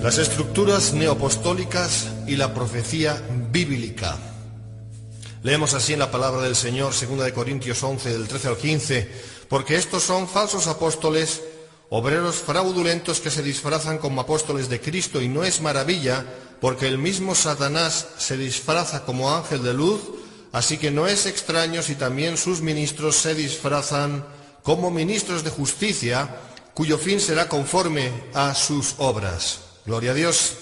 Las estructuras neoapostólicas y la profecía bíblica. Leemos así en la palabra del Señor, 2 Corintios 11, del 13 al 15, porque estos son falsos apóstoles, obreros fraudulentos que se disfrazan como apóstoles de Cristo, y no es maravilla, porque el mismo Satanás se disfraza como ángel de luz, así que no es extraño si también sus ministros se disfrazan como ministros de justicia, cuyo fin será conforme a sus obras. Gloria a Dios.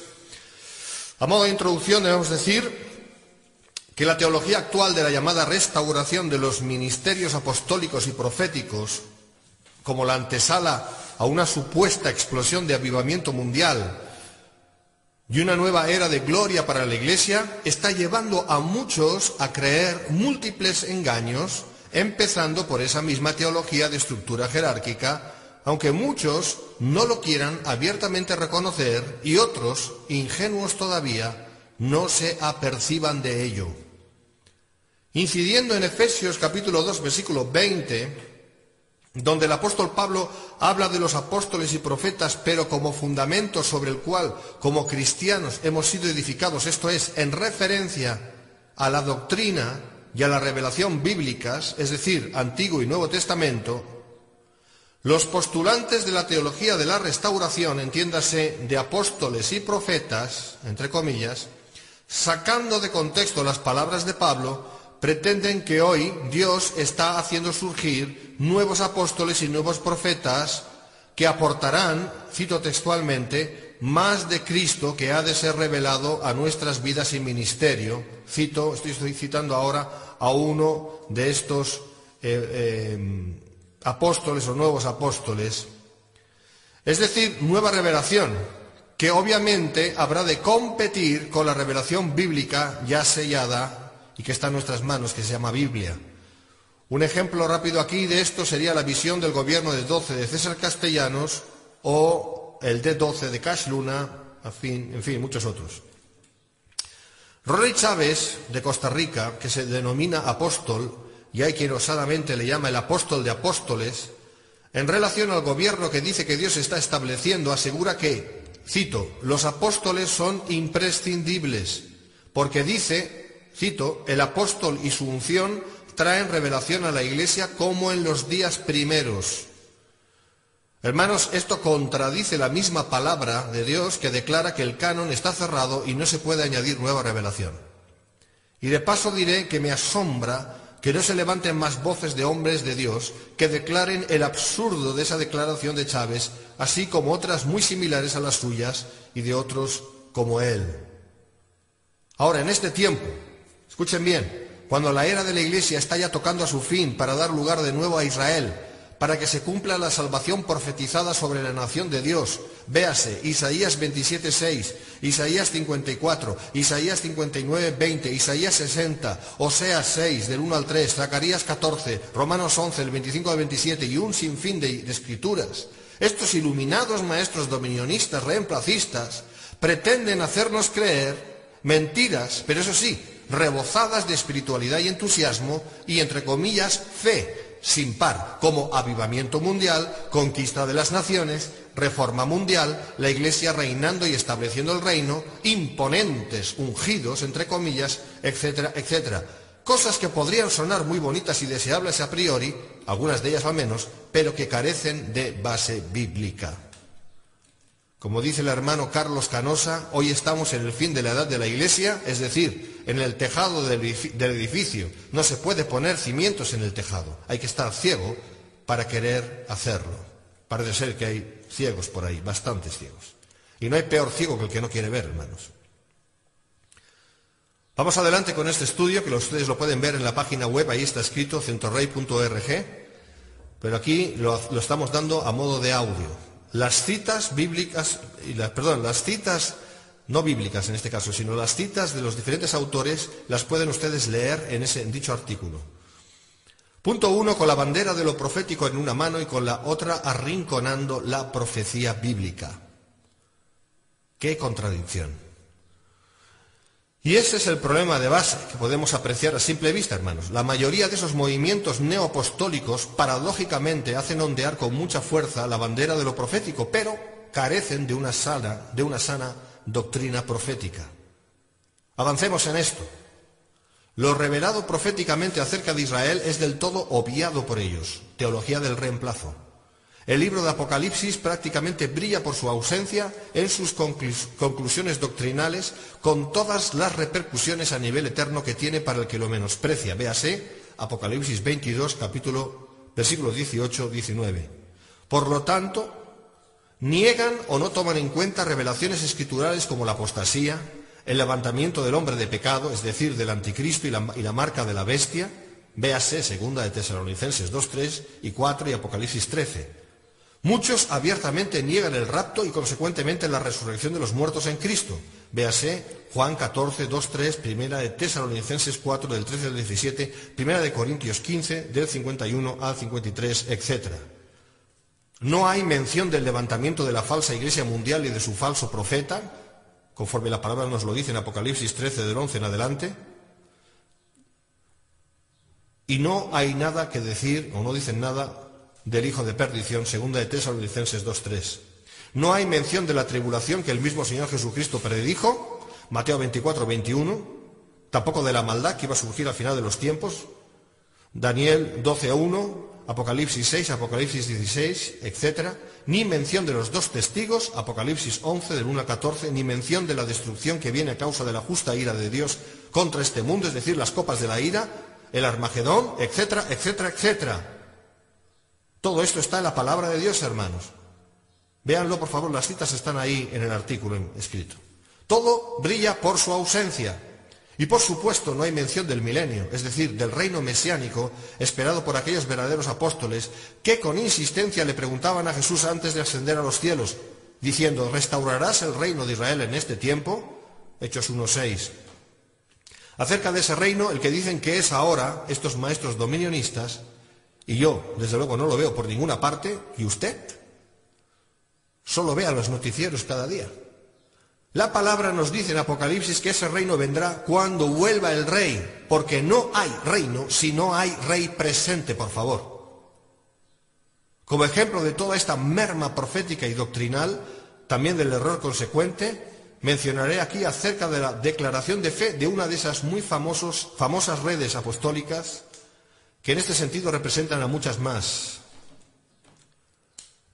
A modo de introducción debemos decir que la teología actual de la llamada restauración de los ministerios apostólicos y proféticos, como la antesala a una supuesta explosión de avivamiento mundial y una nueva era de gloria para la Iglesia, está llevando a muchos a creer múltiples engaños, empezando por esa misma teología de estructura jerárquica, aunque muchos no lo quieran abiertamente reconocer y otros, ingenuos todavía, no se aperciban de ello. Incidiendo en Efesios capítulo 2, versículo 20, donde el apóstol Pablo habla de los apóstoles y profetas, pero como fundamento sobre el cual, como cristianos, hemos sido edificados, esto es, en referencia a la doctrina y a la revelación bíblicas, es decir, Antiguo y Nuevo Testamento, los postulantes de la teología de la restauración, entiéndase, de apóstoles y profetas, entre comillas, sacando de contexto las palabras de Pablo, pretenden que hoy Dios está haciendo surgir nuevos apóstoles y nuevos profetas que aportarán, cito textualmente, más de Cristo que ha de ser revelado a nuestras vidas y ministerio. Estoy citando ahora a uno de estos apóstoles o nuevos apóstoles, es decir, nueva revelación, que obviamente habrá de competir con la revelación bíblica ya sellada y que está en nuestras manos, que se llama Biblia. Un ejemplo rápido aquí de esto sería la visión del gobierno de 12 de César Castellanos o el D12 de Cash Luna, en fin, muchos otros. Rory Chávez, de Costa Rica, que se denomina apóstol, y hay quien osadamente le llama el apóstol de apóstoles, en relación al gobierno que dice que Dios está estableciendo, asegura que, cito, los apóstoles son imprescindibles, porque dice, cito, el apóstol y su unción traen revelación a la Iglesia como en los días primeros. Hermanos, esto contradice la misma palabra de Dios que declara que el canon está cerrado y no se puede añadir nueva revelación. Y de paso diré que me asombra que no se levanten más voces de hombres de Dios que declaren el absurdo de esa declaración de Chávez, así como otras muy similares a las suyas y de otros como él. Ahora, en este tiempo, escuchen bien, cuando la era de la Iglesia está ya tocando a su fin para dar lugar de nuevo a Israel, para que se cumpla la salvación profetizada sobre la nación de Dios, véase Isaías 27:6, Isaías 54, Isaías 59:20, Isaías 60, Oseas 6, del 1 al 3, Zacarías 14, Romanos 11, del 25 al 27 y un sinfín de escrituras. Estos iluminados maestros dominionistas reemplacistas pretenden hacernos creer mentiras, pero eso sí, rebozadas de espiritualidad y entusiasmo y, entre comillas, fe sin par, como avivamiento mundial, conquista de las naciones, reforma mundial, la Iglesia reinando y estableciendo el reino, imponentes, ungidos, entre comillas, etcétera, etcétera. Cosas que podrían sonar muy bonitas y deseables a priori, algunas de ellas al menos, pero que carecen de base bíblica. Como dice el hermano Carlos Canosa, hoy estamos en el fin de la edad de la Iglesia, es decir, en el tejado del edificio. No se puede poner cimientos en el tejado. Hay que estar ciego para querer hacerlo. Parece ser que hay ciegos por ahí, bastantes ciegos. Y no hay peor ciego que el que no quiere ver, hermanos. Vamos adelante con este estudio, que ustedes lo pueden ver en la página web, ahí está escrito, centorrey.org, pero aquí lo estamos dando a modo de audio. Las citas bíblicas, las citas no bíblicas en este caso, sino las citas de los diferentes autores las pueden ustedes leer en dicho artículo. Punto 1, con la bandera de lo profético en una mano y con la otra arrinconando la profecía bíblica. ¡Qué contradicción! Y ese es el problema de base que podemos apreciar a simple vista, hermanos. La mayoría de esos movimientos neoapostólicos paradójicamente hacen ondear con mucha fuerza la bandera de lo profético, pero carecen de una sana doctrina profética. Avancemos en esto. Lo revelado proféticamente acerca de Israel es del todo obviado por ellos. Teología del reemplazo. El libro de Apocalipsis prácticamente brilla por su ausencia en sus conclusiones doctrinales, con todas las repercusiones a nivel eterno que tiene para el que lo menosprecia. Véase Apocalipsis 22, versículos 18-19. Por lo tanto, niegan o no toman en cuenta revelaciones escriturales como la apostasía, el levantamiento del hombre de pecado, es decir, del anticristo y la marca de la bestia. Véase 2 de Tesalonicenses 2, 3 y 4 y Apocalipsis 13. Muchos abiertamente niegan el rapto y consecuentemente la resurrección de los muertos en Cristo. Véase Juan 14, 2, 3, 1 de Tesalonicenses 4, del 13 al 17, 1 de Corintios 15, del 51 al 53, etc. No hay mención del levantamiento de la falsa iglesia mundial y de su falso profeta, conforme la palabra nos lo dice en Apocalipsis 13, del 11 en adelante. Y no hay nada que decir, o no dicen nada, del hijo de perdición, 2 de Tesalonicenses 2:3. No hay mención de la tribulación que el mismo Señor Jesucristo predijo, Mateo 24:21, tampoco de la maldad que iba a surgir al final de los tiempos, Daniel 12:1, Apocalipsis 6, Apocalipsis 16, etc. Ni mención de los 2 testigos, Apocalipsis 11, del 1 al 14, ni mención de la destrucción que viene a causa de la justa ira de Dios contra este mundo, es decir, las copas de la ira, el Armagedón, etcétera, etcétera, etcétera. Todo esto está en la palabra de Dios, hermanos. Véanlo, por favor, las citas están ahí en el artículo escrito. Todo brilla por su ausencia. Y por supuesto no hay mención del milenio, es decir, del reino mesiánico esperado por aquellos verdaderos apóstoles que con insistencia le preguntaban a Jesús antes de ascender a los cielos, diciendo: ¿restaurarás el reino de Israel en este tiempo? Hechos 1:6. Acerca de ese reino, el que dicen que es ahora, estos maestros dominionistas, y yo, desde luego, no lo veo por ninguna parte, ¿y usted? Solo vea los noticieros cada día. La palabra nos dice en Apocalipsis que ese reino vendrá cuando vuelva el rey, porque no hay reino si no hay rey presente, por favor. Como ejemplo de toda esta merma profética y doctrinal, también del error consecuente, mencionaré aquí acerca de la declaración de fe de una de esas muy famosas redes apostólicas que en este sentido representan a muchas más.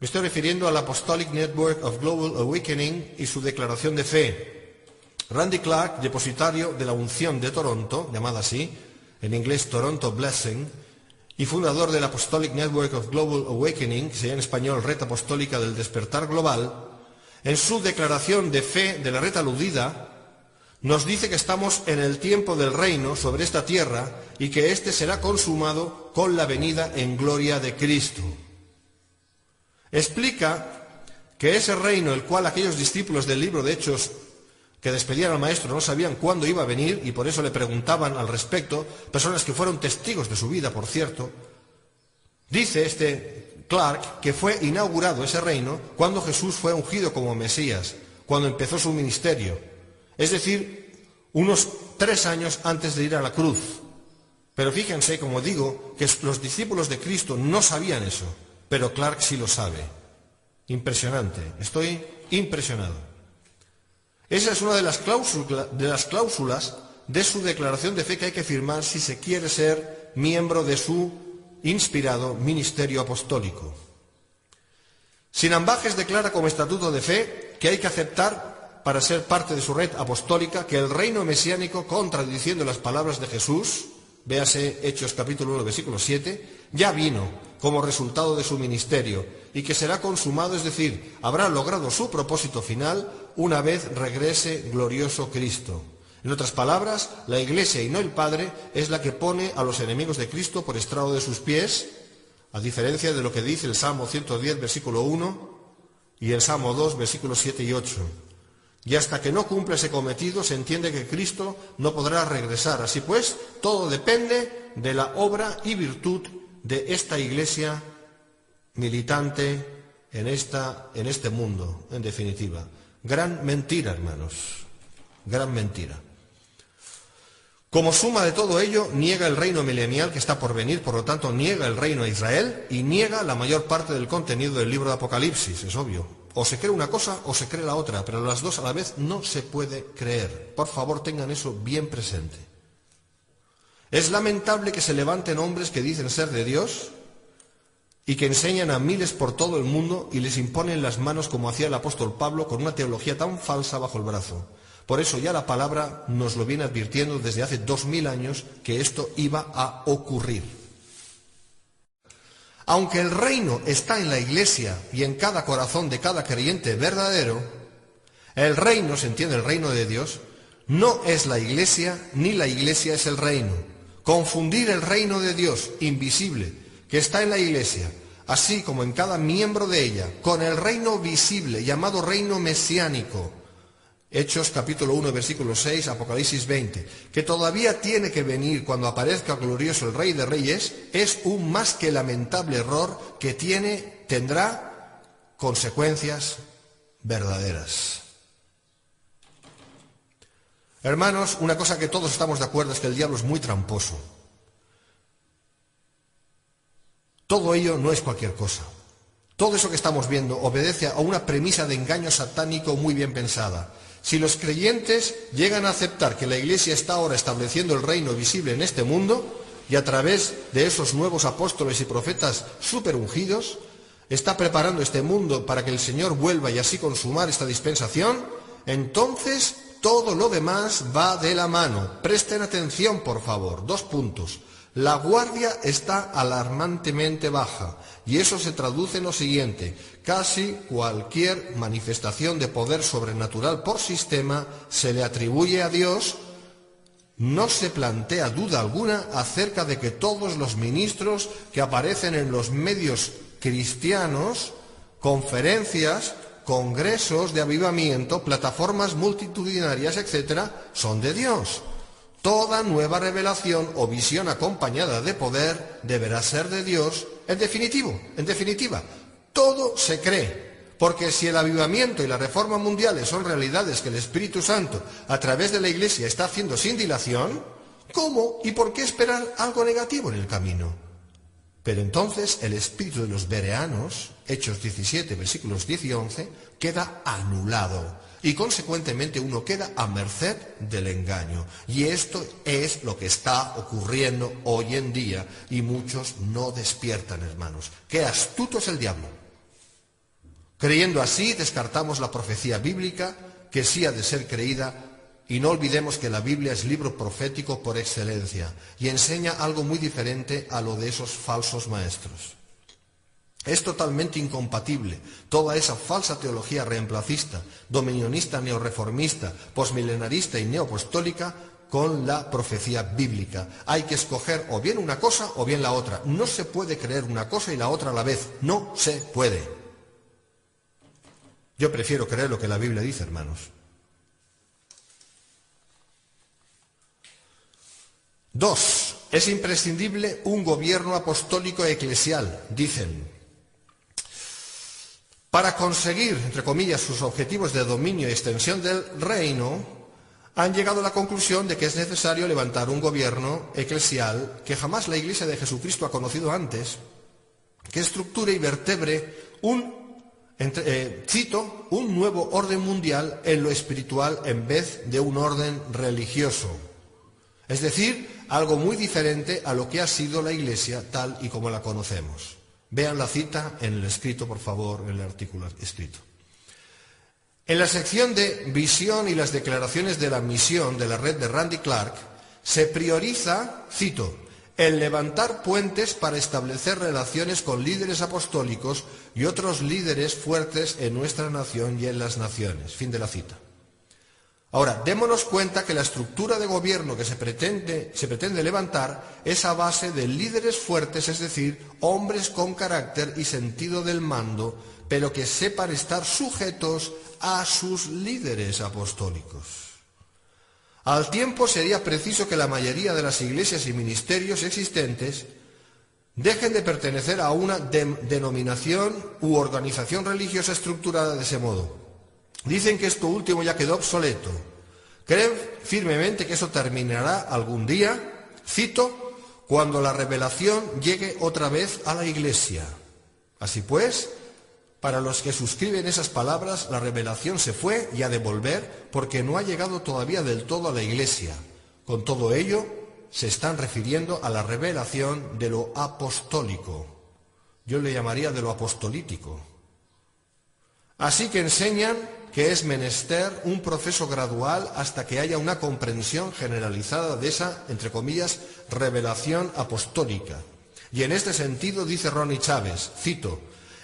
Me estoy refiriendo al Apostolic Network of Global Awakening y su declaración de fe. Randy Clark, depositario de la unción de Toronto, llamada así, en inglés Toronto Blessing, y fundador del Apostolic Network of Global Awakening, que sería en español Red Apostólica del Despertar Global, en su declaración de fe de la red aludida, nos dice que estamos en el tiempo del reino sobre esta tierra y que éste será consumado con la venida en gloria de Cristo. Explica que ese reino, el cual aquellos discípulos del libro de Hechos que despedían al maestro no sabían cuándo iba a venir y por eso le preguntaban al respecto, personas que fueron testigos de su vida, por cierto, dice este Clark que fue inaugurado ese reino cuando Jesús fue ungido como Mesías, cuando empezó su ministerio, es decir, unos 3 años antes de ir a la cruz. Pero fíjense, como digo, que los discípulos de Cristo no sabían eso, pero Clark sí lo sabe. Impresionante, estoy impresionado. Esa es una de las cláusulas de su declaración de fe que hay que firmar si se quiere ser miembro de su inspirado ministerio apostólico. Sin ambajes declara como estatuto de fe que hay que aceptar para ser parte de su red apostólica que el reino mesiánico, contradiciendo las palabras de Jesús, véase Hechos capítulo 1, versículo 7, ya vino como resultado de su ministerio y que será consumado, es decir, habrá logrado su propósito final una vez regrese glorioso Cristo. En otras palabras, la Iglesia y no el Padre es la que pone a los enemigos de Cristo por estrado de sus pies, a diferencia de lo que dice el Salmo 110, versículo 1 y el Salmo 2, versículos 7 y 8. Y hasta que no cumpla ese cometido se entiende que Cristo no podrá regresar. Así pues, todo depende de la obra y virtud de esta Iglesia militante en este mundo, en definitiva. Gran mentira, hermanos, gran mentira. Como suma de todo ello, niega el reino milenial que está por venir, por lo tanto niega el reino a Israel y niega la mayor parte del contenido del libro de Apocalipsis, es obvio. O se cree una cosa o se cree la otra, pero las dos a la vez no se puede creer. Por favor, tengan eso bien presente. Es lamentable que se levanten hombres que dicen ser de Dios y que enseñan a miles por todo el mundo y les imponen las manos como hacía el apóstol Pablo con una teología tan falsa bajo el brazo. Por eso ya la palabra nos lo viene advirtiendo desde hace 2000 años que esto iba a ocurrir. Aunque el reino está en la Iglesia y en cada corazón de cada creyente verdadero, el reino, se entiende el reino de Dios, no es la Iglesia ni la Iglesia es el reino. Confundir el reino de Dios invisible que está en la Iglesia, así como en cada miembro de ella, con el reino visible llamado reino mesiánico, Hechos capítulo 1, versículo 6, Apocalipsis 20, que todavía tiene que venir cuando aparezca glorioso el Rey de Reyes, es un más que lamentable error que tendrá consecuencias verdaderas. Hermanos, una cosa que todos estamos de acuerdo es que el diablo es muy tramposo. Todo ello no es cualquier cosa. Todo eso que estamos viendo obedece a una premisa de engaño satánico muy bien pensada. Si los creyentes llegan a aceptar que la Iglesia está ahora estableciendo el reino visible en este mundo y a través de esos nuevos apóstoles y profetas superungidos, está preparando este mundo para que el Señor vuelva y así consumar esta dispensación, entonces todo lo demás va de la mano. Presten atención, por favor. 2 puntos. La guardia está alarmantemente baja y eso se traduce en lo siguiente: casi cualquier manifestación de poder sobrenatural por sistema se le atribuye a Dios. No se plantea duda alguna acerca de que todos los ministros que aparecen en los medios cristianos, conferencias, congresos de avivamiento, plataformas multitudinarias, etcétera, son de Dios. Toda nueva revelación o visión acompañada de poder deberá ser de Dios. En definitiva, todo se cree, porque si el avivamiento y la reforma mundiales son realidades que el Espíritu Santo a través de la Iglesia está haciendo sin dilación, ¿cómo y por qué esperar algo negativo en el camino? Pero entonces el espíritu de los bereanos, Hechos 17, versículos 10 y 11, queda anulado. Y consecuentemente uno queda a merced del engaño. Y esto es lo que está ocurriendo hoy en día y muchos no despiertan, hermanos. ¡Qué astuto es el diablo! Creyendo así, descartamos la profecía bíblica, que sí ha de ser creída, y no olvidemos que la Biblia es libro profético por excelencia y enseña algo muy diferente a lo de esos falsos maestros. Es totalmente incompatible toda esa falsa teología reemplacista, dominionista, neorreformista, posmilenarista y neoapostólica con la profecía bíblica. Hay que escoger o bien una cosa o bien la otra. No se puede creer una cosa y la otra a la vez. No se puede. Yo prefiero creer lo que la Biblia dice, hermanos. 2. Es imprescindible un gobierno apostólico eclesial, dicen. Para conseguir, entre comillas, sus objetivos de dominio y extensión del reino, han llegado a la conclusión de que es necesario levantar un gobierno eclesial que jamás la Iglesia de Jesucristo ha conocido antes, que estructure y vertebre un nuevo orden mundial en lo espiritual en vez de un orden religioso. Es decir, algo muy diferente a lo que ha sido la Iglesia tal y como la conocemos. Vean la cita en el escrito, por favor, en el artículo escrito. En la sección de visión y las declaraciones de la misión de la red de Randy Clark, se prioriza, cito, el levantar puentes para establecer relaciones con líderes apostólicos y otros líderes fuertes en nuestra nación y en las naciones. Fin de la cita. Ahora, démonos cuenta que la estructura de gobierno que se pretende levantar es a base de líderes fuertes, es decir, hombres con carácter y sentido del mando, pero que sepan estar sujetos a sus líderes apostólicos. Al tiempo sería preciso que la mayoría de las iglesias y ministerios existentes dejen de pertenecer a una denominación u organización religiosa estructurada de ese modo. Dicen que esto último ya quedó obsoleto. Creen firmemente que eso terminará algún día, cito, cuando la revelación llegue otra vez a la Iglesia. Así pues, Para los que suscriben esas palabras, la revelación se fue y ha de volver porque no ha llegado todavía del todo a la Iglesia. Con todo ello, se están refiriendo a la revelación de lo apostólico. Yo le llamaría de lo apostolítico. Así que enseñan que es menester un proceso gradual hasta que haya una comprensión generalizada de esa, entre comillas, revelación apostólica. Y en este sentido dice Ronnie Chávez, cito,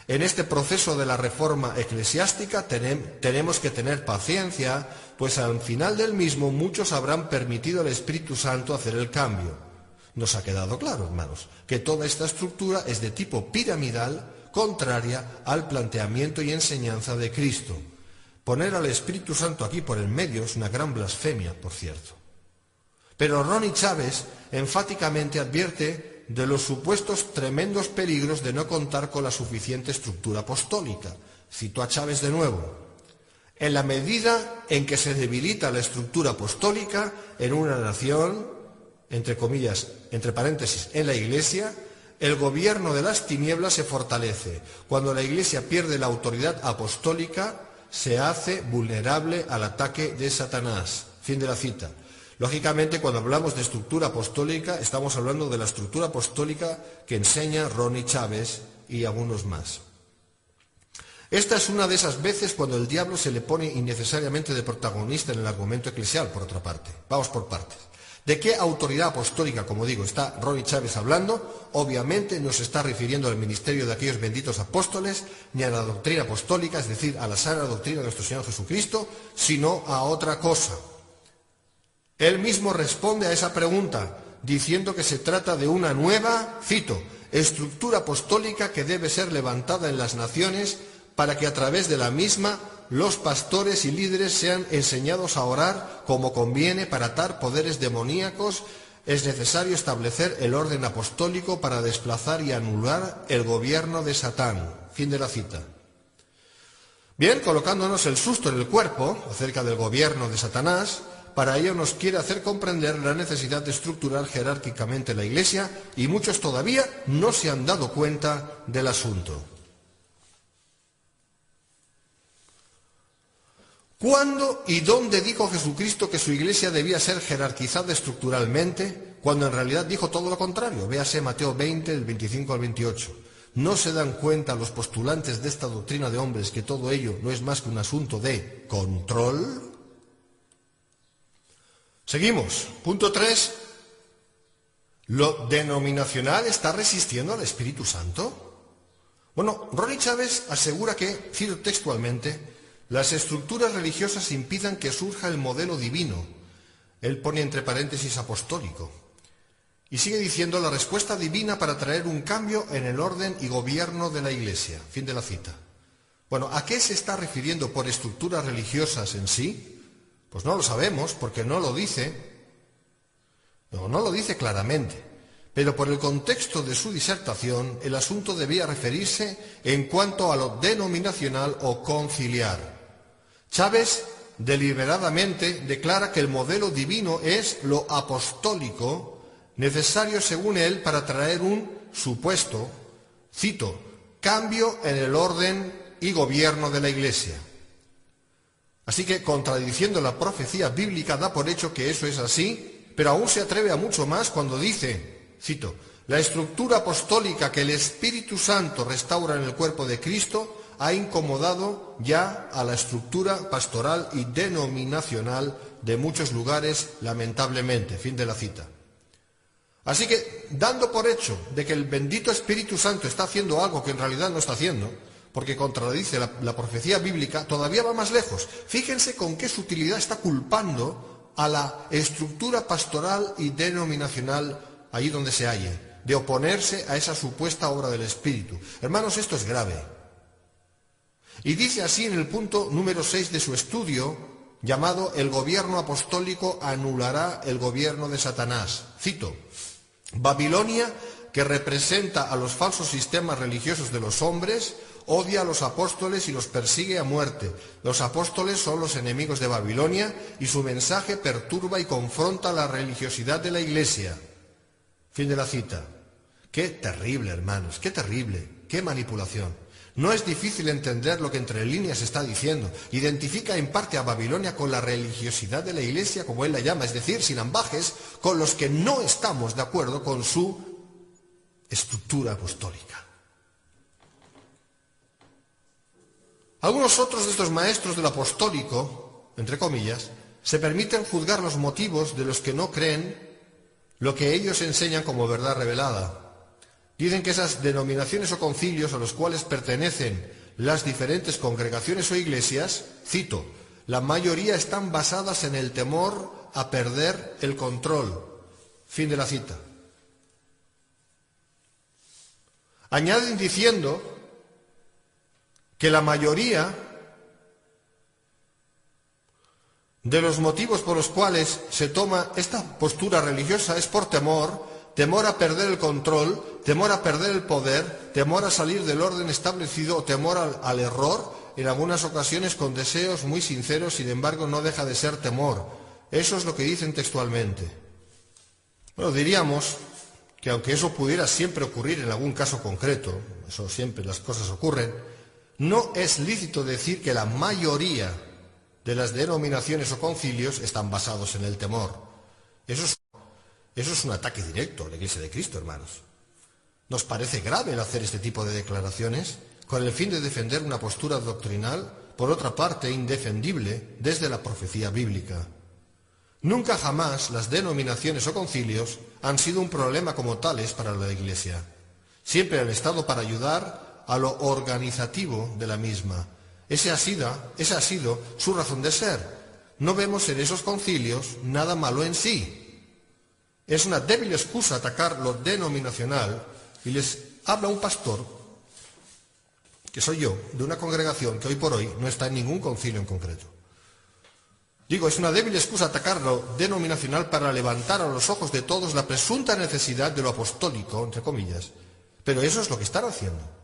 en este proceso de la reforma eclesiástica tenemos que tener paciencia, pues al final del mismo muchos habrán permitido al Espíritu Santo hacer el cambio. Nos ha quedado claro, hermanos, que toda esta estructura es de tipo piramidal, contraria al planteamiento y enseñanza de Cristo. Poner al Espíritu Santo aquí por el medio es una gran blasfemia, por cierto. Pero Ronnie Chávez enfáticamente advierte de los supuestos tremendos peligros de no contar con la suficiente estructura apostólica. Cito a Chávez de nuevo. En la medida en que se debilita la estructura apostólica en una nación, entre comillas, entre paréntesis, en la Iglesia, el gobierno de las tinieblas se fortalece. Cuando la Iglesia pierde la autoridad apostólica, se hace vulnerable al ataque de Satanás. Fin de la cita. Lógicamente, cuando hablamos de estructura apostólica, estamos hablando de la estructura apostólica que enseña Ronnie Chávez y algunos más. Esta es una de esas veces cuando el diablo se le pone innecesariamente de protagonista en el argumento eclesial, por otra parte. Vamos por partes. ¿De qué autoridad apostólica, como digo, está Ronnie Chávez hablando? Obviamente no se está refiriendo al ministerio de aquellos benditos apóstoles, ni a la doctrina apostólica, es decir, a la sana doctrina de nuestro Señor Jesucristo, sino a otra cosa. Él mismo responde a esa pregunta, diciendo que se trata de una nueva, cito, estructura apostólica que debe ser levantada en las naciones para que a través de la misma los pastores y líderes sean enseñados a orar como conviene para atar poderes demoníacos. Es necesario establecer el orden apostólico para desplazar y anular el gobierno de Satán. Fin de la cita. Bien, colocándonos el susto en el cuerpo acerca del gobierno de Satanás, para ello nos quiere hacer comprender la necesidad de estructurar jerárquicamente la Iglesia y muchos todavía no se han dado cuenta del asunto. ¿Cuándo y dónde dijo Jesucristo que su Iglesia debía ser jerarquizada estructuralmente, cuando en realidad dijo todo lo contrario? Véase Mateo 20, del 25 al 28. ¿No se dan cuenta los postulantes de esta doctrina de hombres que todo ello no es más que un asunto de control? Seguimos. Punto 3. ¿Lo denominacional está resistiendo al Espíritu Santo? Bueno, Ronnie Chávez asegura que, cito textualmente, las estructuras religiosas impidan que surja el modelo divino. Él pone entre paréntesis apostólico. Y sigue diciendo la respuesta divina para traer un cambio en el orden y gobierno de la Iglesia. Fin de la cita. Bueno, ¿a qué se está refiriendo por estructuras religiosas en sí? Pues no lo sabemos, porque no lo dice. No lo dice claramente. Pero por el contexto de su disertación, el asunto debía referirse en cuanto a lo denominacional o conciliar. Chávez deliberadamente declara que el modelo divino es lo apostólico, necesario según él para traer un supuesto, cito, cambio en el orden y gobierno de la Iglesia. Así que, contradiciendo la profecía bíblica, da por hecho que eso es así, pero aún se atreve a mucho más cuando dice, cito, la estructura apostólica que el Espíritu Santo restaura en el cuerpo de Cristo ha incomodado ya a la estructura pastoral y denominacional de muchos lugares, lamentablemente. Fin de la cita. Así que, dando por hecho de que el bendito Espíritu Santo está haciendo algo que en realidad no está haciendo, porque contradice la profecía bíblica, todavía va más lejos. Fíjense con qué sutilidad está culpando a la estructura pastoral y denominacional allí donde se halle, de oponerse a esa supuesta obra del Espíritu. Hermanos, esto es grave. Y dice así en el punto número 6 de su estudio, llamado El gobierno apostólico anulará el gobierno de Satanás. Cito, Babilonia, que representa a los falsos sistemas religiosos de los hombres, odia a los apóstoles y los persigue a muerte. Los apóstoles son los enemigos de Babilonia y su mensaje perturba y confronta la religiosidad de la Iglesia. Fin de la cita. Qué terrible, hermanos, qué terrible, qué manipulación. No es difícil entender lo que entre líneas está diciendo. Identifica en parte a Babilonia con la religiosidad de la Iglesia, como él la llama, es decir, sin ambajes, con los que no estamos de acuerdo con su estructura apostólica. Algunos otros de estos maestros del apostólico, entre comillas, se permiten juzgar los motivos de los que no creen lo que ellos enseñan como verdad revelada. Dicen que esas denominaciones o concilios a los cuales pertenecen las diferentes congregaciones o iglesias, cito, la mayoría están basadas en el temor a perder el control. Fin de la cita. Añaden diciendo que la mayoría de los motivos por los cuales se toma esta postura religiosa es por temor a perder el control, temor a perder el poder, temor a salir del orden establecido o temor al error, en algunas ocasiones con deseos muy sinceros, sin embargo no deja de ser temor. Eso es lo que dicen textualmente. Bueno, diríamos que aunque eso pudiera siempre ocurrir en algún caso concreto, eso siempre las cosas ocurren, no es lícito decir que la mayoría de las denominaciones o concilios están basados en el temor. Eso es un ataque directo a la Iglesia de Cristo, hermanos. ¿Nos parece grave el hacer este tipo de declaraciones con el fin de defender una postura doctrinal, por otra parte, indefendible desde la profecía bíblica? Nunca jamás las denominaciones o concilios han sido un problema como tales para la Iglesia. Siempre han estado para ayudar a lo organizativo de la misma. Esa ha sido su razón de ser. No vemos en esos concilios nada malo en sí. Es una débil excusa atacar lo denominacional, y les habla un pastor, que soy yo, de una congregación que hoy por hoy no está en ningún concilio en concreto. Digo, es una débil excusa atacar lo denominacional para levantar a los ojos de todos la presunta necesidad de lo apostólico, entre comillas, pero eso es lo que están haciendo.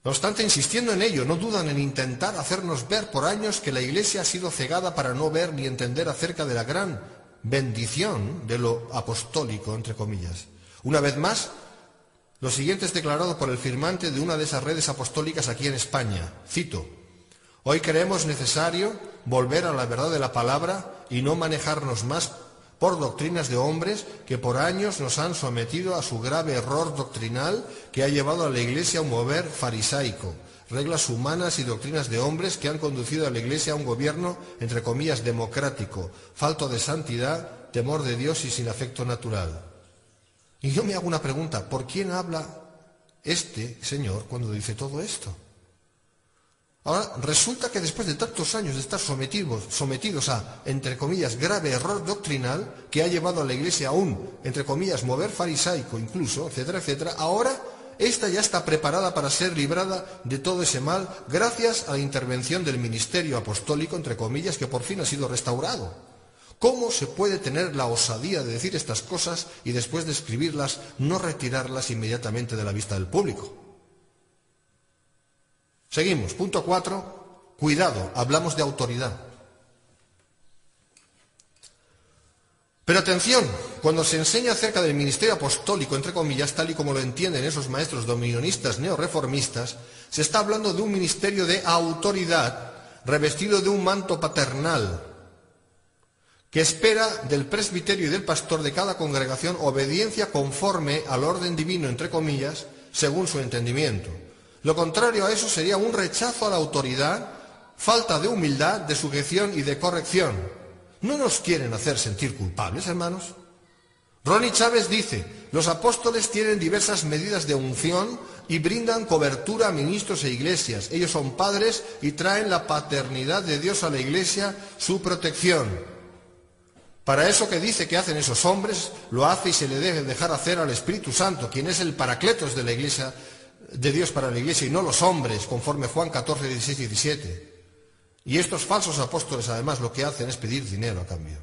No obstante, insistiendo en ello, no dudan en intentar hacernos ver por años que la Iglesia ha sido cegada para no ver ni entender acerca de la gran bendición de lo apostólico, entre comillas. Una vez más, lo siguiente es declarado por el firmante de una de esas redes apostólicas aquí en España. Cito, hoy creemos necesario volver a la verdad de la palabra y no manejarnos más por doctrinas de hombres que por años nos han sometido a su grave error doctrinal que ha llevado a la Iglesia a un mover farisaico, reglas humanas y doctrinas de hombres que han conducido a la Iglesia a un gobierno, entre comillas, democrático, falto de santidad, temor de Dios y sin afecto natural. Y yo me hago una pregunta, ¿por quién habla este señor cuando dice todo esto? Ahora, resulta que después de tantos años de estar sometidos a, entre comillas, grave error doctrinal que ha llevado a la Iglesia a un, entre comillas, mover farisaico incluso, etcétera, etcétera, ahora esta ya está preparada para ser librada de todo ese mal gracias a la intervención del ministerio apostólico, entre comillas, que por fin ha sido restaurado. ¿Cómo se puede tener la osadía de decir estas cosas y después de escribirlas no retirarlas inmediatamente de la vista del público? Seguimos. Punto 4. Cuidado, hablamos de autoridad. Pero atención, cuando se enseña acerca del ministerio apostólico, entre comillas, tal y como lo entienden esos maestros dominionistas neorreformistas, se está hablando de un ministerio de autoridad revestido de un manto paternal que espera del presbiterio y del pastor de cada congregación obediencia conforme al orden divino, entre comillas, según su entendimiento. Lo contrario a eso sería un rechazo a la autoridad, falta de humildad, de sujeción y de corrección. ¿No nos quieren hacer sentir culpables, hermanos? Ronnie Chávez dice, los apóstoles tienen diversas medidas de unción y brindan cobertura a ministros e iglesias. Ellos son padres y traen la paternidad de Dios a la iglesia, su protección. Para eso que dice que hacen esos hombres, lo hace y se le debe dejar hacer al Espíritu Santo, quien es el paracletos de la iglesia, de Dios para la iglesia, y no los hombres, conforme Juan 14, 16 y 17. Y estos falsos apóstoles, además, lo que hacen es pedir dinero a cambio.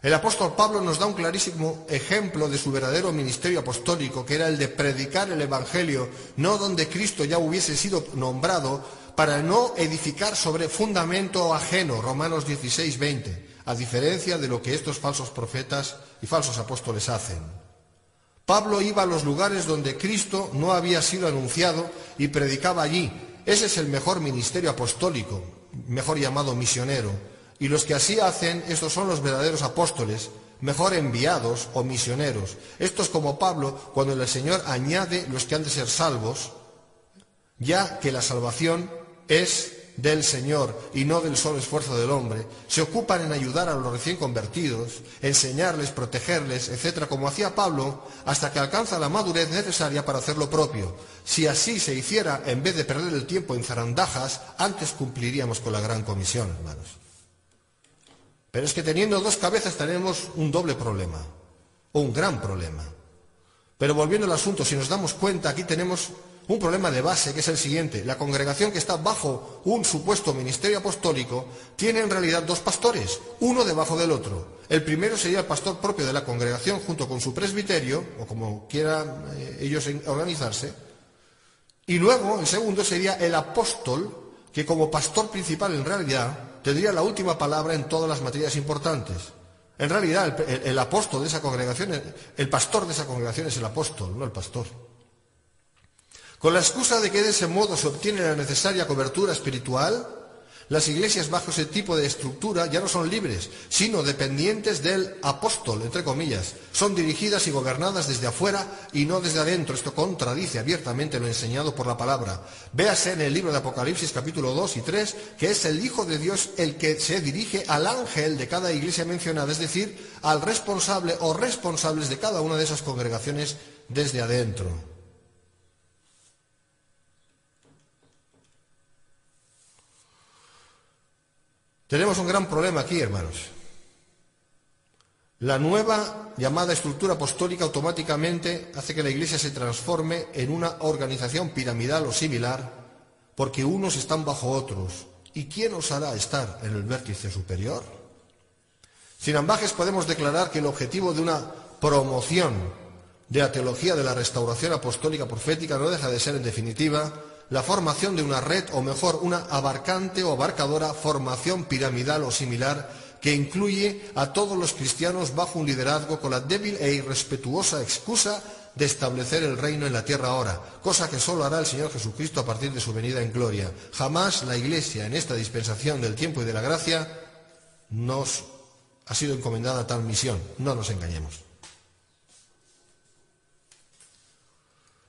El apóstol Pablo nos da un clarísimo ejemplo de su verdadero ministerio apostólico, que era el de predicar el Evangelio, no donde Cristo ya hubiese sido nombrado, para no edificar sobre fundamento ajeno, Romanos 16, 20, a diferencia de lo que estos falsos profetas y falsos apóstoles hacen. Pablo iba a los lugares donde Cristo no había sido anunciado y predicaba allí. Ese es el mejor ministerio apostólico, mejor llamado misionero. Y los que así hacen, estos son los verdaderos apóstoles, mejor enviados o misioneros. Estos como Pablo, cuando el Señor añade los que han de ser salvos, ya que la salvación es del Señor y no del solo esfuerzo del hombre, se ocupan en ayudar a los recién convertidos, enseñarles, protegerles, etcétera, como hacía Pablo, hasta que alcanza la madurez necesaria para hacer lo propio. Si así se hiciera, en vez de perder el tiempo en zarandajas, antes cumpliríamos con la gran comisión, hermanos. Pero es que teniendo dos cabezas tenemos un doble problema, o un gran problema. Pero volviendo al asunto, si nos damos cuenta, aquí tenemos un problema de base, que es el siguiente. La congregación que está bajo un supuesto ministerio apostólico tiene en realidad dos pastores, uno debajo del otro. El primero sería el pastor propio de la congregación junto con su presbiterio, o como quieran ellos organizarse. Y luego, el segundo sería el apóstol, que como pastor principal en realidad tendría la última palabra en todas las materias importantes. En realidad, el apóstol de esa congregación, el pastor de esa congregación es el apóstol, no el pastor. Con la excusa de que de ese modo se obtiene la necesaria cobertura espiritual, las iglesias bajo ese tipo de estructura ya no son libres, sino dependientes del apóstol, entre comillas. Son dirigidas y gobernadas desde afuera y no desde adentro. Esto contradice abiertamente lo enseñado por la palabra. Véase en el libro de Apocalipsis capítulo 2 y 3, que es el Hijo de Dios el que se dirige al ángel de cada iglesia mencionada, es decir, al responsable o responsables de cada una de esas congregaciones desde adentro. Tenemos un gran problema aquí, hermanos. La nueva llamada estructura apostólica automáticamente hace que la Iglesia se transforme en una organización piramidal o similar, porque unos están bajo otros. ¿Y quién os hará estar en el vértice superior? Sin ambajes podemos declarar que el objetivo de una promoción de la teología de la restauración apostólica profética no deja de ser, en definitiva, la formación de una red, o mejor, una abarcante o abarcadora formación piramidal o similar que incluye a todos los cristianos bajo un liderazgo con la débil e irrespetuosa excusa de establecer el reino en la tierra ahora, cosa que solo hará el Señor Jesucristo a partir de su venida en gloria. Jamás la Iglesia en esta dispensación del tiempo y de la gracia nos ha sido encomendada tal misión. No nos engañemos.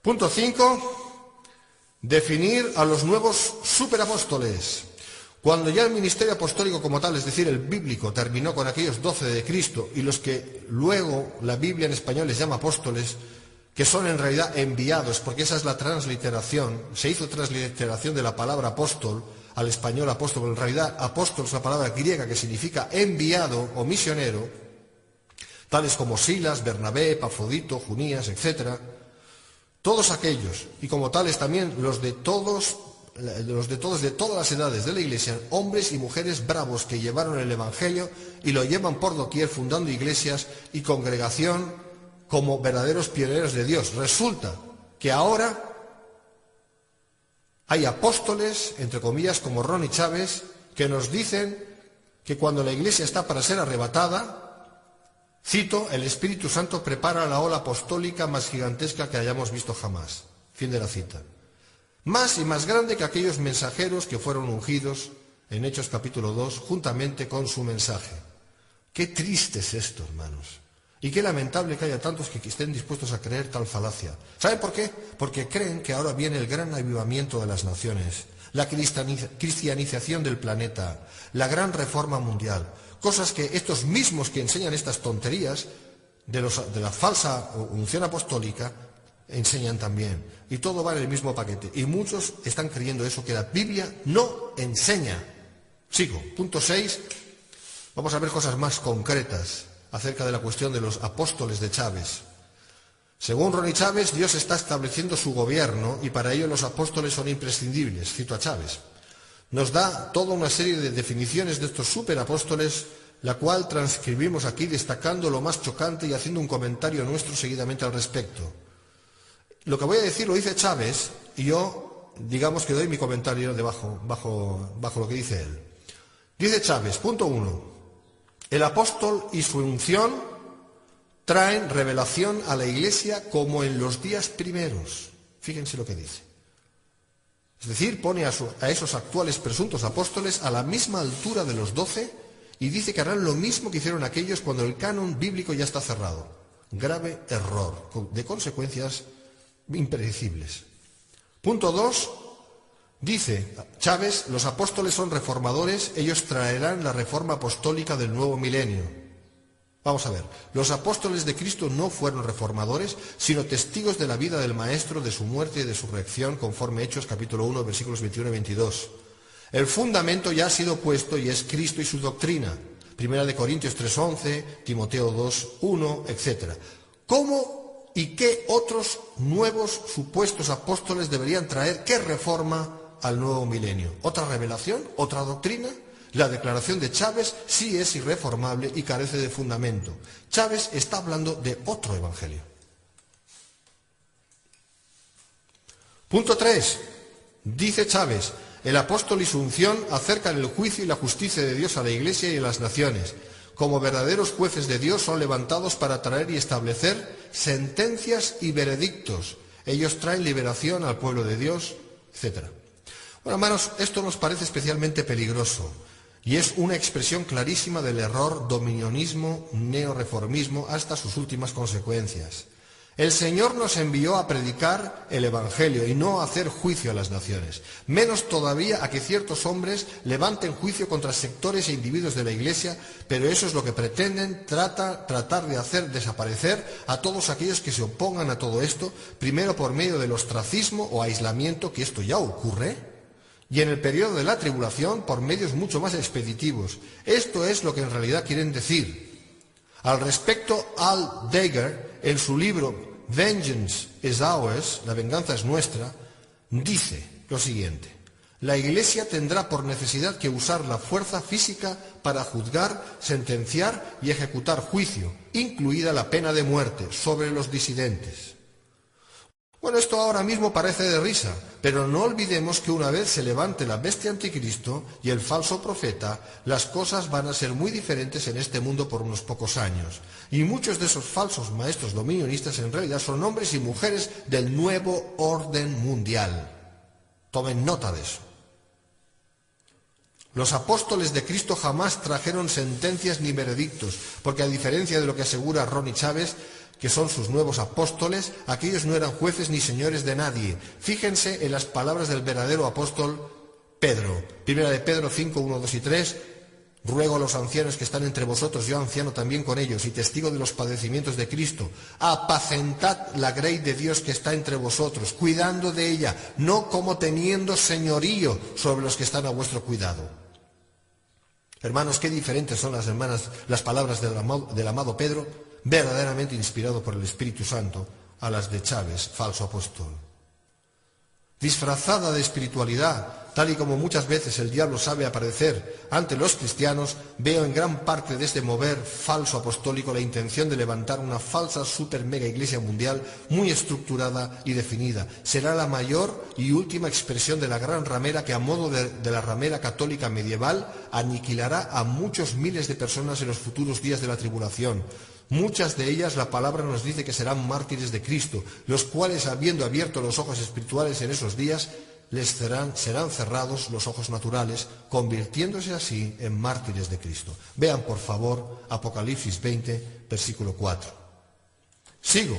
Punto 5. Definir a los nuevos superapóstoles. Cuando ya el ministerio apostólico como tal, es decir, el bíblico, terminó con aquellos 12 de Cristo y los que luego la Biblia en español les llama apóstoles, que son en realidad enviados, porque esa es la transliteración, se hizo transliteración de la palabra apóstol al español apóstol, pero en realidad apóstol es una palabra griega que significa enviado o misionero, tales como Silas, Bernabé, Pafrodito, Junías, etc. Todos aquellos, y como tales también los de todos de todas las edades de la Iglesia, hombres y mujeres bravos que llevaron el Evangelio y lo llevan por doquier fundando iglesias y congregación como verdaderos pioneros de Dios. Resulta que ahora hay apóstoles, entre comillas, como Ronnie Chávez, que nos dicen que cuando la Iglesia está para ser arrebatada, cito, el Espíritu Santo prepara la ola apostólica más gigantesca que hayamos visto jamás. Fin de la cita. Más y más grande que aquellos mensajeros que fueron ungidos en Hechos capítulo 2, juntamente con su mensaje. Qué triste es esto, hermanos. Y qué lamentable que haya tantos que estén dispuestos a creer tal falacia. ¿Saben por qué? Porque creen que ahora viene el gran avivamiento de las naciones, la cristianización del planeta, la gran reforma mundial. Cosas que estos mismos que enseñan estas tonterías de la falsa unción apostólica enseñan también. Y todo va en el mismo paquete. Y muchos están creyendo eso que la Biblia no enseña. Sigo. Punto 6. Vamos a ver cosas más concretas acerca de la cuestión de los apóstoles de Chávez. Según Ronnie Chávez, Dios está estableciendo su gobierno y para ello los apóstoles son imprescindibles. Cito a Chávez. Nos da toda una serie de definiciones de estos superapóstoles, la cual transcribimos aquí destacando lo más chocante y haciendo un comentario nuestro seguidamente al respecto. Lo que voy a decir lo dice Chávez y yo, digamos que doy mi comentario bajo lo que dice él. Dice Chávez, punto 1, el apóstol y su unción traen revelación a la Iglesia como en los días primeros. Fíjense lo que dice. Es decir, pone a esos actuales presuntos apóstoles a la misma altura de los 12 y dice que harán lo mismo que hicieron aquellos cuando el canon bíblico ya está cerrado. Grave error, de consecuencias impredecibles. Punto 2. Dice Chávez, los apóstoles son reformadores, ellos traerán la reforma apostólica del nuevo milenio. Vamos a ver, los apóstoles de Cristo no fueron reformadores, sino testigos de la vida del Maestro, de su muerte y de su resurrección, conforme Hechos capítulo 1, versículos 21 y 22. El fundamento ya ha sido puesto y es Cristo y su doctrina. Primera de Corintios 3:11, Timoteo 2:1, etc. ¿Cómo y qué otros nuevos supuestos apóstoles deberían traer qué reforma al nuevo milenio? ¿Otra revelación? ¿Otra doctrina? La declaración de Chávez sí es irreformable y carece de fundamento. Chávez está hablando de otro evangelio. Punto 3. Dice Chávez, el apóstol y su unción acercan el juicio y la justicia de Dios a la Iglesia y a las naciones. Como verdaderos jueces de Dios son levantados para traer y establecer sentencias y veredictos. Ellos traen liberación al pueblo de Dios, etc. Bueno, hermanos, esto nos parece especialmente peligroso. Y es una expresión clarísima del error dominionismo, neoreformismo, hasta sus últimas consecuencias. El Señor nos envió a predicar el Evangelio y no a hacer juicio a las naciones, menos todavía a que ciertos hombres levanten juicio contra sectores e individuos de la Iglesia, pero eso es lo que pretenden tratar de hacer desaparecer a todos aquellos que se opongan a todo esto, primero por medio del ostracismo o aislamiento, que esto ya ocurre, y en el periodo de la tribulación por medios mucho más expeditivos. Esto es lo que en realidad quieren decir. Al respecto, Al Dager, en su libro Vengeance is Ours, la venganza es nuestra, dice lo siguiente: la Iglesia tendrá por necesidad que usar la fuerza física para juzgar, sentenciar y ejecutar juicio, incluida la pena de muerte, sobre los disidentes. Bueno, esto ahora mismo parece de risa, pero no olvidemos que una vez se levante la bestia anticristo y el falso profeta, las cosas van a ser muy diferentes en este mundo por unos pocos años. Y muchos de esos falsos maestros dominionistas en realidad son hombres y mujeres del nuevo orden mundial. Tomen nota de eso. Los apóstoles de Cristo jamás trajeron sentencias ni veredictos, porque a diferencia de lo que asegura Ronnie Chávez, que son sus nuevos apóstoles, aquellos no eran jueces ni señores de nadie. Fíjense en las palabras del verdadero apóstol Pedro. Primera de Pedro 5, 1, 2 y 3. Ruego a los ancianos que están entre vosotros, yo anciano también con ellos, y testigo de los padecimientos de Cristo, apacentad la grey de Dios que está entre vosotros, cuidando de ella, no como teniendo señorío sobre los que están a vuestro cuidado. Hermanos, qué diferentes son las palabras del amado Pedro, verdaderamente inspirado por el Espíritu Santo, a las de Chávez, falso apóstol. Disfrazada de espiritualidad, tal y como muchas veces el diablo sabe aparecer ante los cristianos, veo en gran parte de este mover falso apostólico la intención de levantar una falsa super mega iglesia mundial muy estructurada y definida. Será la mayor y última expresión de la gran ramera que, a modo de la ramera católica medieval, aniquilará a muchos miles de personas en los futuros días de la tribulación. Muchas de ellas, la palabra nos dice que serán mártires de Cristo, los cuales, habiendo abierto los ojos espirituales en esos días, serán cerrados los ojos naturales, convirtiéndose así en mártires de Cristo. Vean, por favor, Apocalipsis 20, versículo 4. Sigo.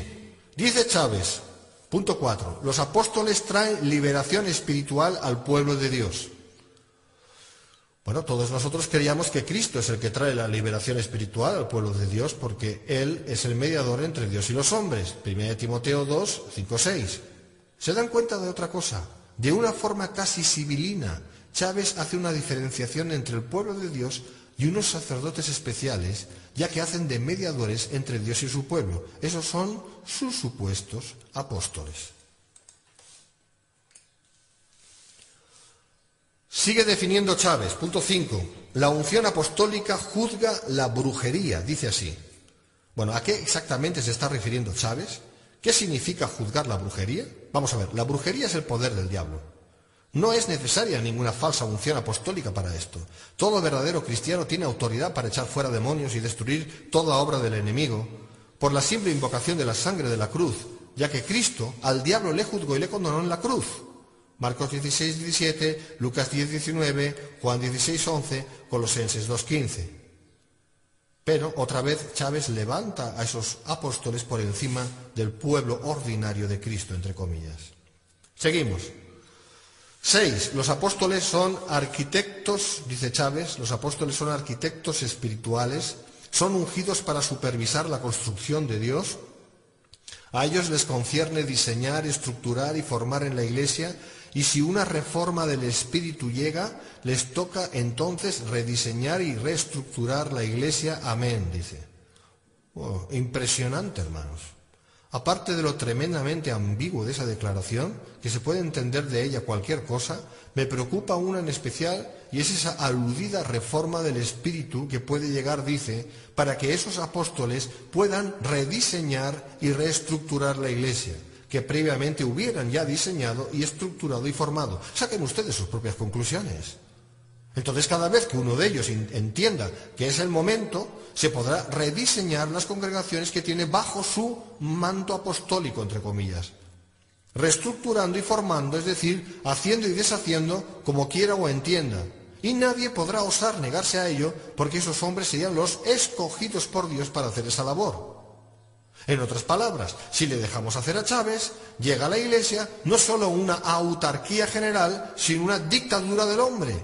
Dice Chávez, punto 4, los apóstoles traen liberación espiritual al pueblo de Dios. Bueno, todos nosotros creíamos que Cristo es el que trae la liberación espiritual al pueblo de Dios, porque Él es el mediador entre Dios y los hombres. 1 Timoteo 2, 5, 6. ¿Se dan cuenta de otra cosa? De una forma casi sibilina, Chávez hace una diferenciación entre el pueblo de Dios y unos sacerdotes especiales, ya que hacen de mediadores entre Dios y su pueblo. Esos son sus supuestos apóstoles. Sigue definiendo Chávez, punto 5. La unción apostólica juzga la brujería, dice así. Bueno, ¿a qué exactamente se está refiriendo Chávez? ¿Qué significa juzgar la brujería? Vamos a ver, la brujería es el poder del diablo. No es necesaria ninguna falsa unción apostólica para esto. Todo verdadero cristiano tiene autoridad para echar fuera demonios y destruir toda obra del enemigo, por la simple invocación de la sangre de la cruz, ya que Cristo al diablo le juzgó y le condenó en la cruz. Marcos 16, 17, Lucas 10, 19, Juan 16, 11, Colosenses 2, 15. Pero otra vez Chávez levanta a esos apóstoles por encima del pueblo ordinario de Cristo, entre comillas. Seguimos. 6. Los apóstoles son arquitectos, dice Chávez, los apóstoles son arquitectos espirituales, son ungidos para supervisar la construcción de Dios. A ellos les concierne diseñar, estructurar y formar en la Iglesia, y si una reforma del Espíritu llega, les toca entonces rediseñar y reestructurar la Iglesia. Amén, dice. Oh, impresionante, hermanos. Aparte de lo tremendamente ambiguo de esa declaración, que se puede entender de ella cualquier cosa, me preocupa una en especial, y es esa aludida reforma del Espíritu que puede llegar, dice, para que esos apóstoles puedan rediseñar y reestructurar la Iglesia, que previamente hubieran ya diseñado y estructurado y formado. Saquen ustedes sus propias conclusiones. Entonces, cada vez que uno de ellos entienda que es el momento, se podrá rediseñar las congregaciones que tiene bajo su manto apostólico, entre comillas. Reestructurando y formando, es decir, haciendo y deshaciendo como quiera o entienda. Y nadie podrá osar negarse a ello, porque esos hombres serían los escogidos por Dios para hacer esa labor. En otras palabras, si le dejamos hacer a Chávez, llega a la Iglesia no solo una autarquía general, sino una dictadura del hombre.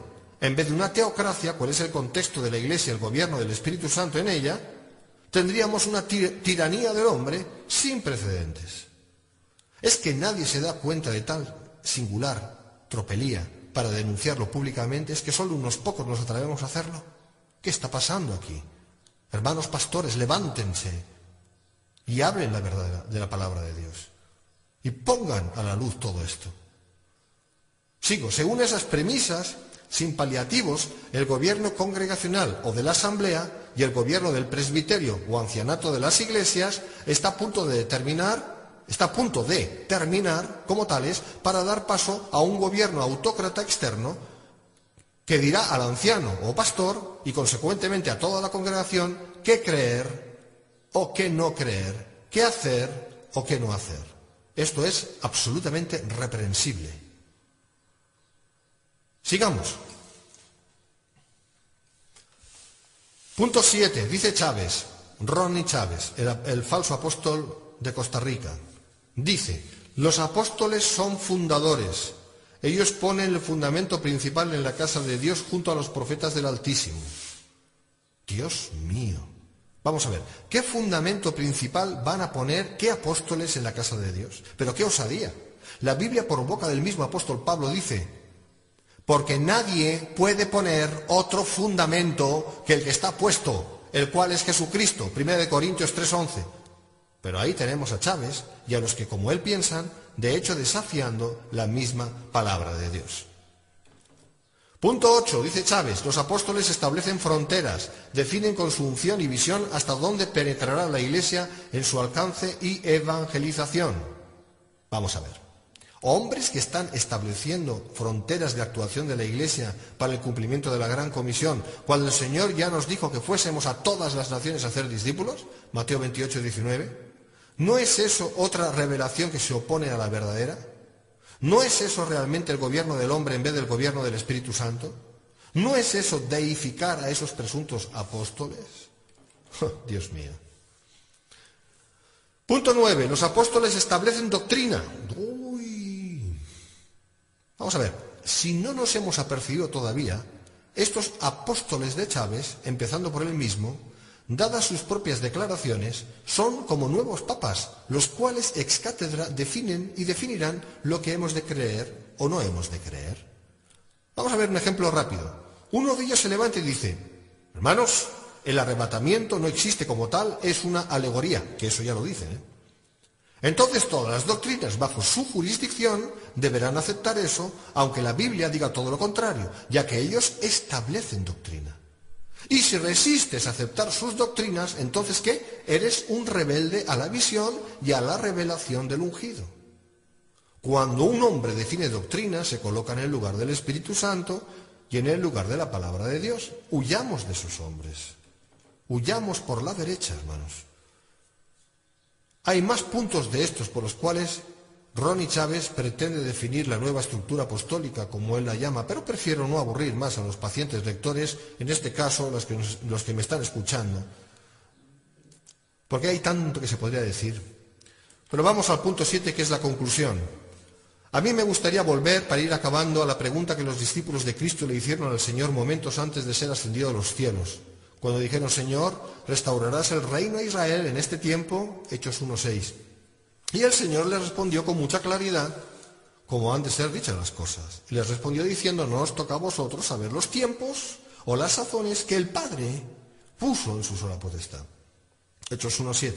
En vez de una teocracia, ¿cuál es el contexto de la Iglesia, el gobierno del Espíritu Santo en ella? Tendríamos una tiranía del hombre sin precedentes. ¿Es que nadie se da cuenta de tal singular tropelía para denunciarlo públicamente? ¿Es que solo unos pocos nos atrevemos a hacerlo? ¿Qué está pasando aquí? Hermanos pastores, levántense y hablen la verdad de la palabra de Dios. Y pongan a la luz todo esto. Sigo, según esas premisas, sin paliativos, el gobierno congregacional o de la asamblea y el gobierno del presbiterio o ancianato de las iglesias está a punto de terminar como tales para dar paso a un gobierno autócrata externo que dirá al anciano o pastor y consecuentemente a toda la congregación qué creer o qué no creer, qué hacer o qué no hacer. Esto es absolutamente reprensible. Sigamos. Punto 7. Dice Chávez, Ronnie Chávez, el falso apóstol de Costa Rica. Dice, los apóstoles son fundadores. Ellos ponen el fundamento principal en la casa de Dios junto a los profetas del Altísimo. Dios mío. Vamos a ver, ¿qué fundamento principal van a poner qué apóstoles en la casa de Dios? Pero qué osadía. La Biblia por boca del mismo apóstol Pablo dice, porque nadie puede poner otro fundamento que el que está puesto, el cual es Jesucristo, 1 Corintios 3:11. Pero ahí tenemos a Chávez y a los que como él piensan, de hecho desafiando la misma palabra de Dios. Punto 8, dice Chávez, los apóstoles establecen fronteras, definen con su unción y visión hasta dónde penetrará la Iglesia en su alcance y evangelización. Vamos a ver. Hombres que están estableciendo fronteras de actuación de la Iglesia para el cumplimiento de la Gran Comisión, cuando el Señor ya nos dijo que fuésemos a todas las naciones a hacer discípulos, Mateo 28, 19. ¿No es eso otra revelación que se opone a la verdadera? ¿No es eso realmente el gobierno del hombre en vez del gobierno del Espíritu Santo? ¿No es eso deificar a esos presuntos apóstoles? Oh, Dios mío. Punto 9. Los apóstoles establecen doctrina. Vamos a ver, si no nos hemos apercibido todavía, estos apóstoles de Chávez, empezando por él mismo, dadas sus propias declaraciones, son como nuevos papas, los cuales ex cátedra definen y definirán lo que hemos de creer o no hemos de creer. Vamos a ver un ejemplo rápido. Uno de ellos se levanta y dice, hermanos, el arrebatamiento no existe como tal, es una alegoría, que eso ya lo dice, Entonces todas las doctrinas bajo su jurisdicción deberán aceptar eso, aunque la Biblia diga todo lo contrario, ya que ellos establecen doctrina. Y si resistes a aceptar sus doctrinas, entonces ¿qué? Eres un rebelde a la visión y a la revelación del ungido. Cuando un hombre define doctrina, se coloca en el lugar del Espíritu Santo y en el lugar de la palabra de Dios. Huyamos de esos hombres. Huyamos por la derecha, hermanos. Hay más puntos de estos por los cuales Ronnie Chávez pretende definir la nueva estructura apostólica, como él la llama, pero prefiero no aburrir más a los pacientes lectores, en este caso los que me están escuchando, porque hay tanto que se podría decir. Pero vamos al punto 7, que es la conclusión. A mí me gustaría volver, para ir acabando, a la pregunta que los discípulos de Cristo le hicieron al Señor momentos antes de ser ascendido a los cielos, cuando dijeron: Señor, ¿restaurarás el reino a Israel en este tiempo? Hechos 1:6. Y el Señor les respondió con mucha claridad, como han de ser dichas las cosas. Y les respondió diciendo: no os toca a vosotros saber los tiempos o las sazones que el Padre puso en su sola potestad. Hechos 1:7.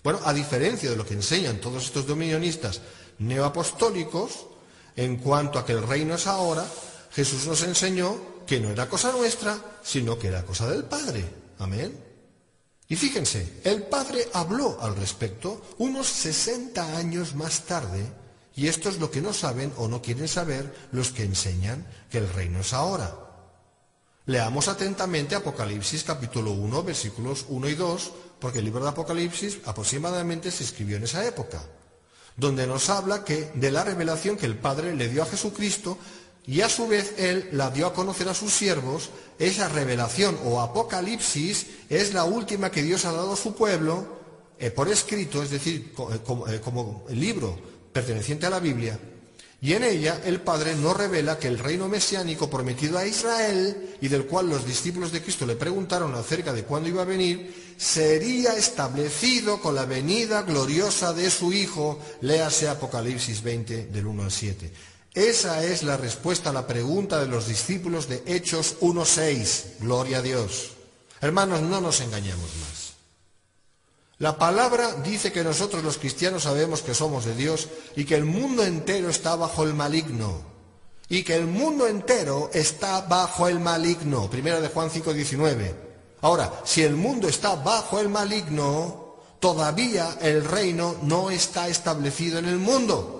Bueno, a diferencia de lo que enseñan todos estos dominionistas neoapostólicos, en cuanto a que el reino es ahora, Jesús nos enseñó que no era cosa nuestra, sino que era cosa del Padre. Amén. Y fíjense, el Padre habló al respecto unos 60 años más tarde, y esto es lo que no saben o no quieren saber los que enseñan que el reino es ahora. Leamos atentamente Apocalipsis capítulo 1, versículos 1 y 2, porque el libro de Apocalipsis aproximadamente se escribió en esa época, donde nos habla de la revelación que el Padre le dio a Jesucristo, y a su vez Él la dio a conocer a sus siervos. Esa revelación o Apocalipsis es la última que Dios ha dado a su pueblo por escrito, es decir, como libro perteneciente a la Biblia. Y en ella el Padre nos revela que el reino mesiánico prometido a Israel, y del cual los discípulos de Cristo le preguntaron acerca de cuándo iba a venir, sería establecido con la venida gloriosa de su Hijo. Léase Apocalipsis 20, del 1 al 7. Esa es la respuesta a la pregunta de los discípulos de Hechos 1:6. Gloria a Dios. Hermanos, no nos engañemos más. La palabra dice que nosotros los cristianos sabemos que somos de Dios y que el mundo entero está bajo el maligno. Y que el mundo entero está bajo el maligno. Primera de Juan 5:19. Ahora, si el mundo está bajo el maligno, todavía el reino no está establecido en el mundo.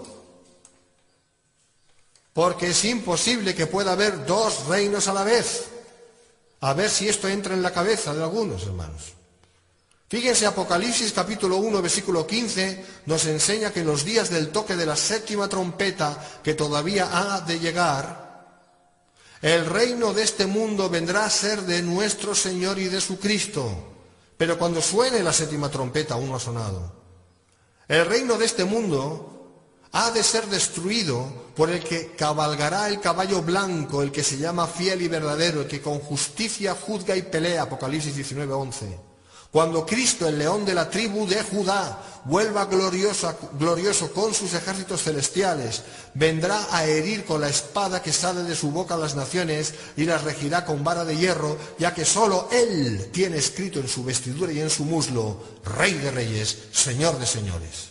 Porque es imposible que pueda haber dos reinos a la vez. A ver si esto entra en la cabeza de algunos, hermanos. Fíjense, Apocalipsis capítulo 1, versículo 15, nos enseña que en los días del toque de la séptima trompeta, que todavía ha de llegar, el reino de este mundo vendrá a ser de nuestro Señor y de su Cristo. Pero cuando suene la séptima trompeta, aún no ha sonado, el reino de este mundo ha de ser destruido por el que cabalgará el caballo blanco, el que se llama fiel y verdadero, el que con justicia juzga y pelea. Apocalipsis 19:11. Cuando Cristo, el león de la tribu de Judá, vuelva glorioso con sus ejércitos celestiales, vendrá a herir con la espada que sale de su boca a las naciones y las regirá con vara de hierro, ya que solo Él tiene escrito en su vestidura y en su muslo: Rey de Reyes, Señor de Señores.